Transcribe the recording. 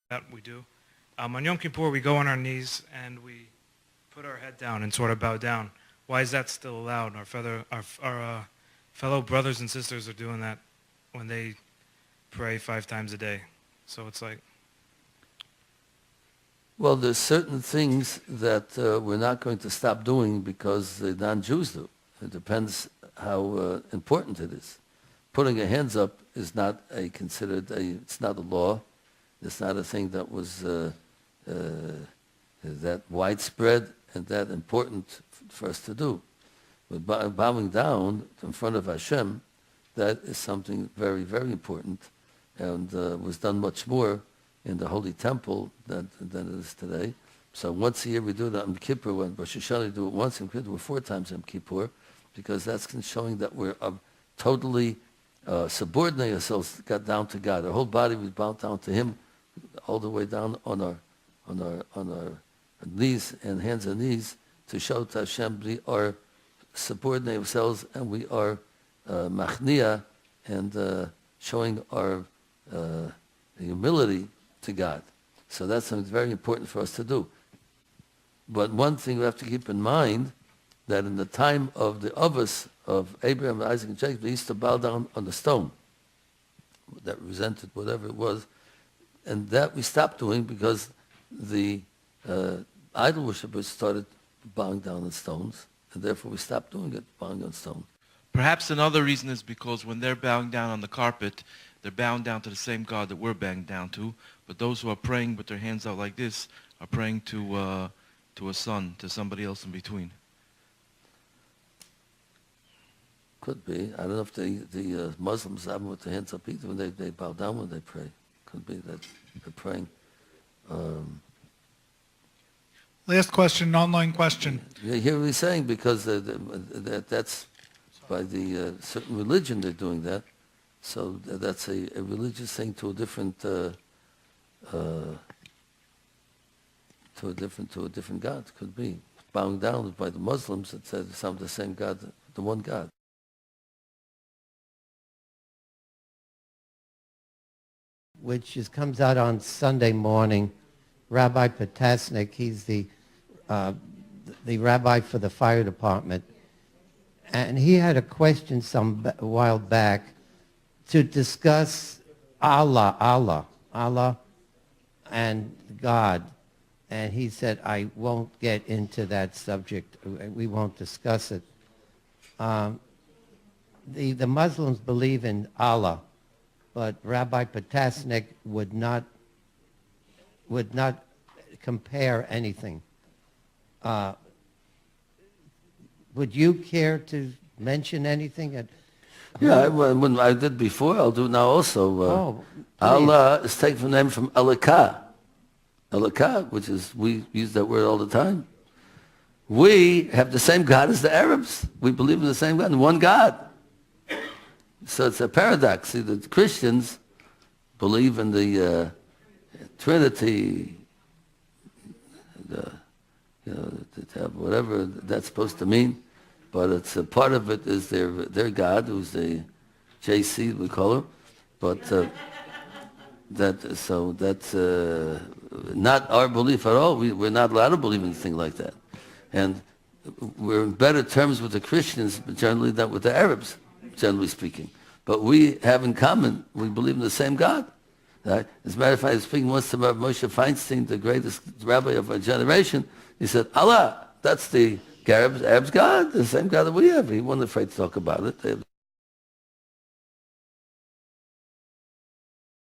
that we do. On Yom Kippur, we go on our knees and we put our head down and sort of bow down. Why is that still allowed? Our fellow brothers and sisters are doing that when they pray 5 times a day. So it's like... Well, there's certain things that we're not going to stop doing because the non-Jews do. It depends how important it is. Putting your hands up is not it's not a law. It's not a thing that was that widespread and that important for us to do. But bowing down in front of Hashem, that is something very, very important, and was done much more in the Holy Temple than it is today. So once a year we do that on Kippur. When Rosh Hashanah we do it once, and we do it 4 times on Kippur, because that's showing that we're totally subordinate ourselves, got down to God. Our whole body we bow down to Him, all the way down on our knees and hands and knees, to show to Hashem we are subordinate ourselves and we are machnia, and showing our humility to God. So that's something very important for us to do. But one thing we have to keep in mind, that in the time of the Avos of Abraham, Isaac, and Jacob, they used to bow down on the stone that represented whatever it was, and that we stopped doing because the idol worshippers started bowing down on stones, and therefore we stopped doing it, bowing on stone. Perhaps another reason is because when they're bowing down on the carpet, they're bowing down to the same God that we're bowing down to, but those who are praying with their hands out like this are praying to a son, to somebody else in between. Could be. I don't know if the Muslims have them with their hands up either when they bow down when they pray. Could be that they're praying. Last question, online question. Here we're saying because that's by the certain religion they're doing that. So that's a religious thing to a different God. Could be bowing down by the Muslims. It's the same God, the one God. Which comes out on Sunday morning. Rabbi Potasnik, he's the rabbi for the fire department, and he had a question a while back to discuss Allah and God, and he said, I won't get into that subject. We won't discuss it. The Muslims believe in Allah, but Rabbi Potasnik would not compare anything. Would you care to mention anything? Yeah, when I did before, I'll do now also. Allah is taken from the name from Elikah. Elikah, which is, we use that word all the time. We have the same God as the Arabs. We believe in the same God, one God. So it's a paradox. See, the Christians believe in the Trinity, whatever that's supposed to mean, but it's a part of it is their God, who's the JC we call him, but that's not our belief at all. We're not allowed to believe in anything like that, and we're in better terms with the Christians generally than with the Arabs, generally speaking. But we have in common, we believe in the same God. Right? As a matter of fact, I was speaking once to Moshe Feinstein, the greatest rabbi of our generation. He said, Allah, that's the Arab's God, the same God that we have. He wasn't afraid to talk about it.